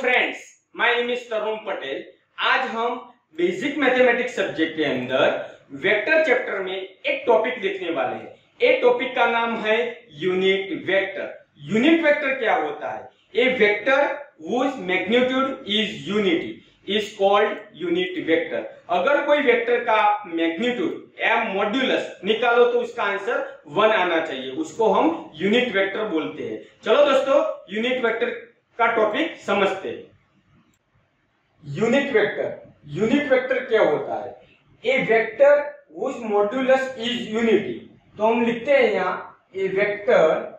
Friends, my name is तरुण पटेल। आज हम basic mathematics subject के अंदर वेक्टर चैप्टर में एक टॉपिक देखने वाले हैं। एक टॉपिक का नाम है यूनिट वेक्टर। यूनिट वेक्टर क्या होता है? A vector whose magnitude is unity is called unit vector. अगर कोई वेक्टर का मैग्नीट्यूड या मॉड्यूलस निकालो तो उसका आंसर 1 आना चाहिए, उसको हम यूनिट वेक्टर बोलते हैं। चलो दोस्तों, यूनिट वेक्टर का टॉपिक समझते हैं। यूनिट वेक्टर क्या होता है? A vector whose modulus is unity. तो हम लिखते हैं यहाँ a vector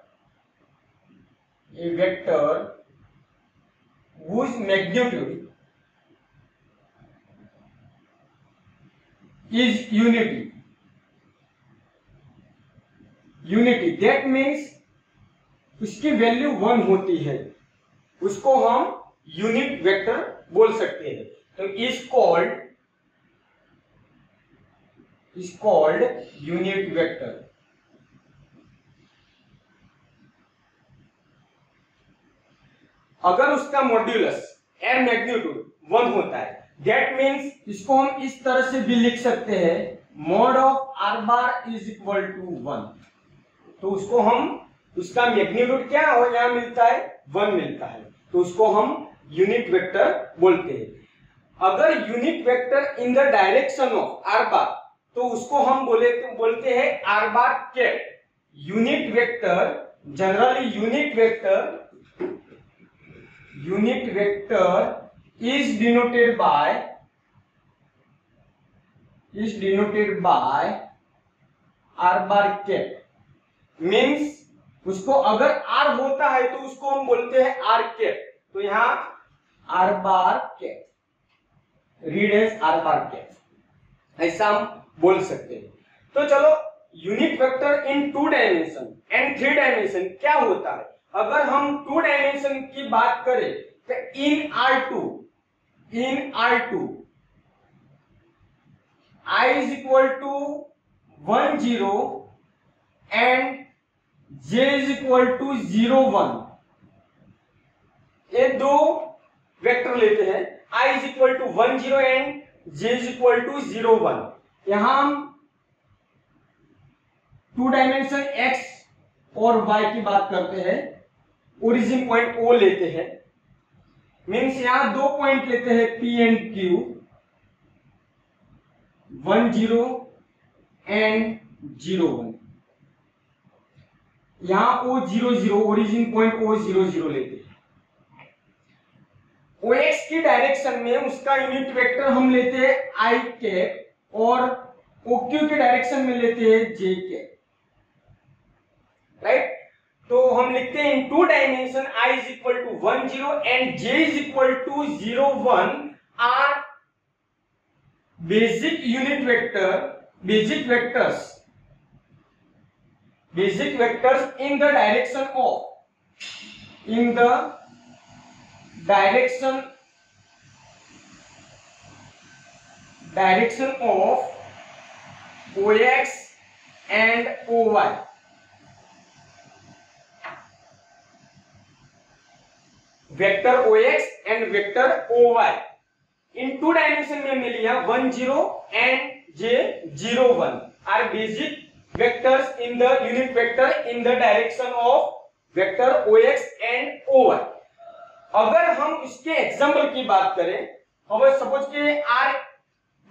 whose magnitude is unity. That means उसकी वैल्यू 1 होती है, उसको हम यूनिट वेक्टर बोल सकते हैं। तो इज कॉल्ड यूनिट वेक्टर। अगर उसका मॉड्यूलस या मैग्नीट्यूड 1 होता है, दैट मीन्स इसको हम इस तरह से भी लिख सकते हैं, mod of R bar is equal to 1। तो उसको हम, उसका मैग्नीट्यूड क्या हो यहाँ मिलता है, 1 मिलता है, तो उसको हम यूनिट वेक्टर बोलते हैं। अगर unit vector in the direction of R bar, तो उसको हम बोलते हैं R bar cap. Unit vector, generally unit vector is denoted by r bar cap। Means उसको अगर r होता है तो उसको हम बोलते हैं r cap। तो यहाँ r bar cap, read as r bar cap, ऐसा हम बोल सकते हैं। तो चलो, unit vector in 2 dimension and 3 dimension क्या होता है? अगर हम 2 डायमेंशन की बात करें तो इन R2 I is equal to 1 0 and J is equal to 0 1। ये दो वेक्टर लेते हैं, I is equal to 1 0 and J is equal to 0 1। यहां हम 2 डायमेंशन X और Y की बात करते हैं, ओरिजिन पॉइंट O लेते हैं। मीन्स यहां 2 पॉइंट लेते हैं P एंड Q, 1 0 एंड 0 1। यहां O 0 0, ओरिजिन पॉइंट O 0 0 लेते हैं। OX की डायरेक्शन में उसका यूनिट वेक्टर हम लेते हैं I कैप और OQ की डायरेक्शन में लेते हैं J कैप, राइट। तो हम लिखते हैं इन 2 dimension I is equal to 1 0 and J is equal to 0 1 are basic vectors in the direction of OX and OY। Vector OX and vector OY in 2 dimension में मिल लिया 1 0 and J 0 1 are basic vectors in the unit vector in the direction of vector OX and OY। अगर हम इसके example की बात करें, अब सपोज के R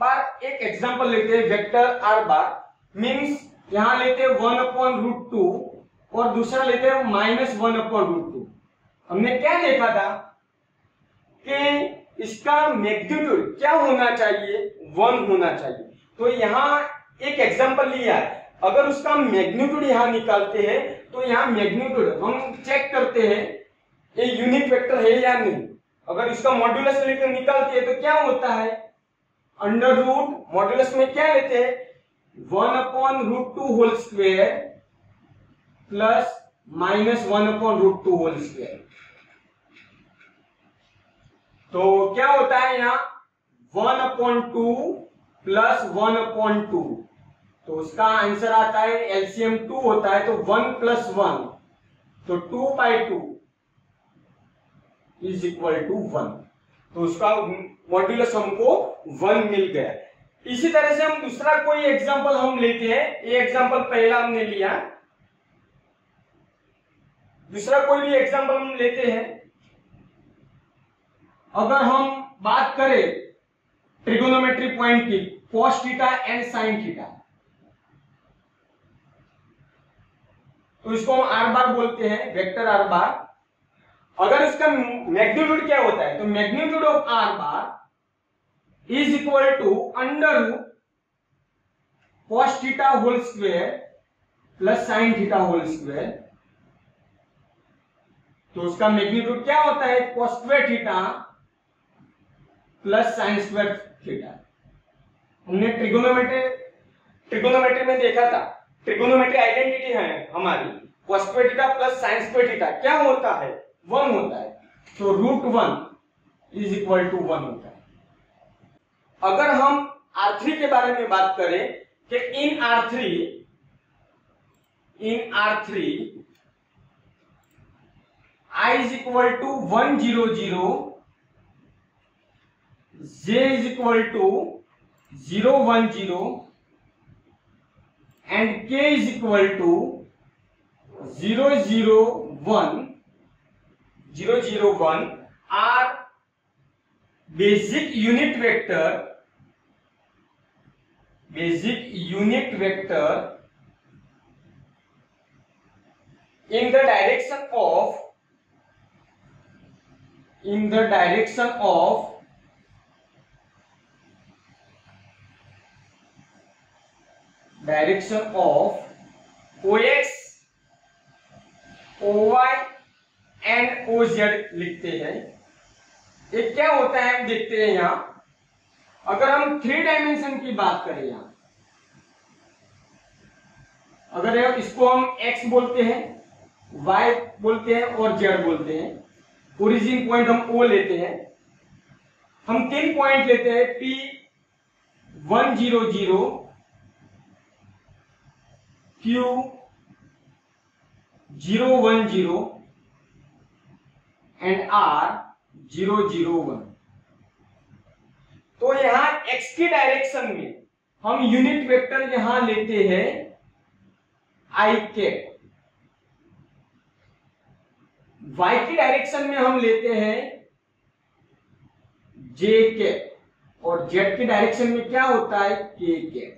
बार एक एग्जांपल लेते हैं, वेक्टर R बार मींस यहां लेते हैं 1/√2 और दूसरा लेते हैं -1/√2। हमने क्या देखा था कि इसका मैग्नीट्यूड क्या होना चाहिए, 1 होना चाहिए। तो यहाँ एक एग्जांपल लिया है, अगर उसका मैग्नीट्यूड यहाँ निकालते हैं तो यहाँ मैग्नीट्यूड हम चेक करते हैं ये यूनिट वेक्टर है या नहीं। अगर इसका मॉड्यूलस लेकर निकालते हैं तो क्या होता है, अंडर रूट मॉड्यूलस में क्या लेते हैं 1/√2 whole square plus -1/√2 whole square. तो क्या होता है यहाँ 1/2 प्लस 1/2, तो उसका आंसर आता है एलसीएम 2 होता है, तो 1 + 1 तो 2/2 इज इक्वल टू 1, तो उसका मॉड्यूलस हमको 1 मिल गया। इसी तरह से हम दूसरा कोई एग्जांपल हम लेते हैं, ये एग्जांपल पहला हमने लिया, दूसरा कोई भी एग्जांपल हम लेते हैं। अगर हम बात करें ट्रिगोनोमेट्री पॉइंट की, cos theta and sin theta, तो इसको हम आर बार बोलते हैं, वेक्टर आर बार। अगर इसका मैग्नीट्यूड क्या होता है, तो magnitude of R bar is equal to under root cos theta whole square plus sin theta whole square. तो उसका मैग्नीट्यूड क्या होता है, cos square theta plus sin square theta. हमने ट्रिगोनोमेट्री में देखा था, ट्रिगोनोमेट्री आइडेंटिटी है हमारी, cos square theta plus sin square theta क्या होता है, 1 होता है, तो √1 इज इक्वल टू 1 होता है। अगर हम R3 के बारे में बात करें कि इन R3 I is equal to 1 0 0, J is equal to 0 1 0 and K is equal to 0 0 1 are basic unit vector in the direction of OX, OY and OZ लिखते हैं। ये क्या होता है हम देखते हैं यहां। अगर हम 3 डायमेंशन की बात करें यहां, अगर इसको हम X बोलते हैं, Y बोलते हैं और Z बोलते हैं, ओरिजिन पॉइंट हम O लेते हैं, हम 3 पॉइंट लेते हैं P 1 0 0, Q 0 1 0 एंड R 0 0 1। तो यहां X की डायरेक्शन में हम यूनिट वेक्टर यहां लेते हैं I कैप, Y की डायरेक्शन में हम लेते हैं J कैप और Z की डायरेक्शन में क्या होता है K कैप।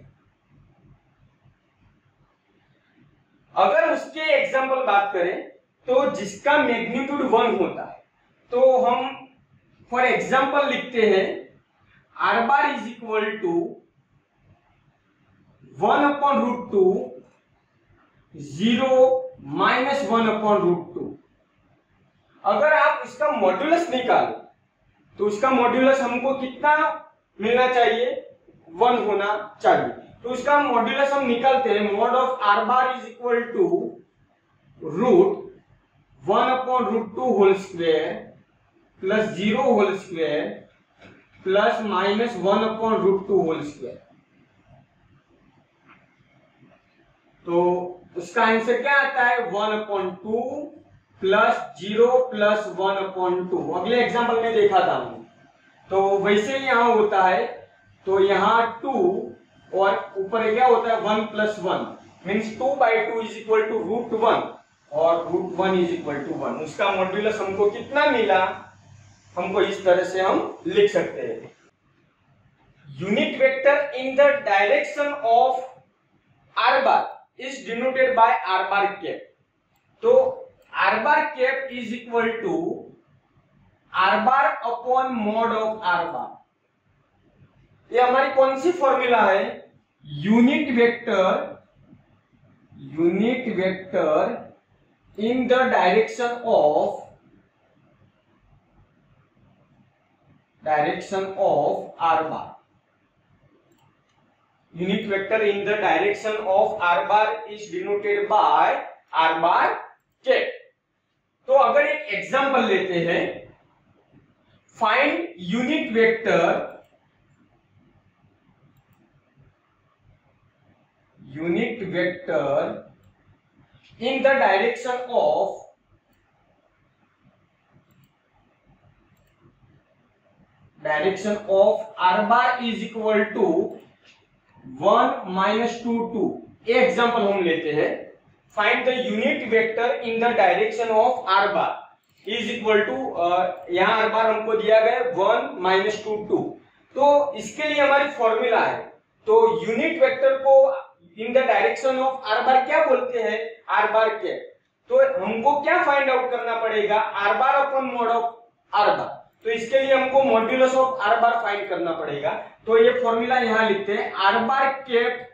अगर उसके एग्जांपल बात करें तो जिसका मैग्नीट्यूड 1 होता है, तो हम फॉर एग्जांपल लिखते हैं R bar is equal to 1/√2 0 -1/√2। अगर आप इसका मॉड्यूलस निकालें तो उसका मॉड्यूलस हमको कितना मिलना चाहिए, 1 होना चाहिए। तो उसका मॉड्यूलस हम निकालते हैं, mod of R bar is equal to √1/√2 whole square plus 0 whole square plus -1/√2 whole square. तो उसका आंसर क्या आता है, 1/2 प्लस 0 प्लस 1/2। अगले एग्जांपल में देखा था हमने, तो वैसे ही यहां होता है। तो यहां 2 और ऊपर क्या होता है 1 + 1 मींस 2/2 इज इक्वल टू √1 और √1 इज इक्वल टू 1। उसका मॉड्यूलस हमको कितना मिला, हमको इस तरह से हम लिख सकते हैं, unit vector in the direction of R bar is denoted by R bar cap. तो R bar cap is equal to R bar upon mod of R bar. ये हमारी कौन सी फॉर्मूला है, unit vector in the direction of R bar. Unit vector in the direction of R bar is denoted by R bar cap. तो अगर एक example लेते हैं, find unit vector in the direction of direction of R bar is equal to 1 minus 2 2। Example हम लेते हैं, find the unit vector in the direction of R bar is equal to, यहाँ R bar हमको दिया गया 1 minus 2 2। तो इसके लिए हमारी फॉर्मूला है, तो यूनिट वेक्टर को इन द डायरेक्शन ऑफ आर बार क्या बोलते हैं, आर बार क्या। तो हमको क्या फाइंड आउट करना पड़ेगा, R bar upon mod of R bar. तो इसके लिए हमको modulus of R bar find करना पड़ेगा। तो ये फॉर्मूला यहां लिखते हैं, R bar cap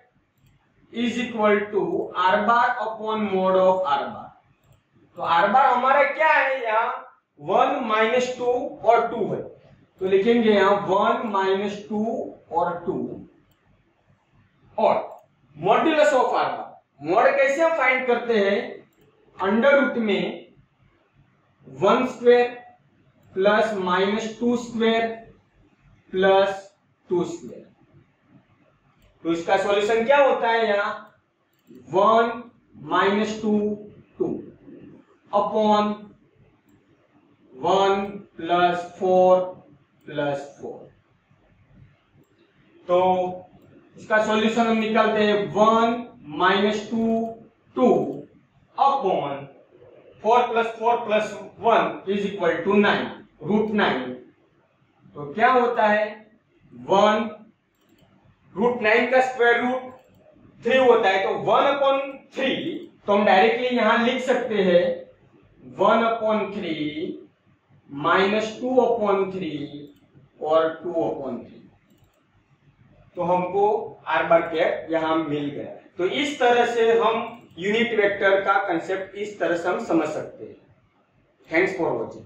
is equal to R bar upon mod of R bar. तो आर बार हमारा क्या है, यहाँ 1 माइनस 2 और 2 है, तो लिखेंगे यहाँ 1 माइनस 2 और 2 और modulus of R bar. Mod कैसे हम फाइंड करते हैं, अंडर रूट में 1 square plus minus 2 square plus 2 square. तो इसका सॉल्यूशन क्या होता है, यहाँ 1 माइनस 2 2 अपॉन 1 प्लस 4 प्लस 4। तो इसका सॉल्यूशन हम निकालते हैं 1 minus 2 2 upon 4 plus 4 plus 1 is equal to 9 root 9। तो क्या होता है 1 रूट 9 का स्क्वायर रूट 3 होता है, तो 1 अपॉन 3, तो हम डायरेक्टली यहां लिख सकते हैं 1 अपॉन 3 माइनस 2 अपॉन 3 और 2 अपॉन 3। तो हमको आर बार कैप यहां मिल गया। तो इस तरह से हम यूनिट वेक्टर का कंसेप्ट इस तरह से हम समझ सकते हैं। Thanks for watching.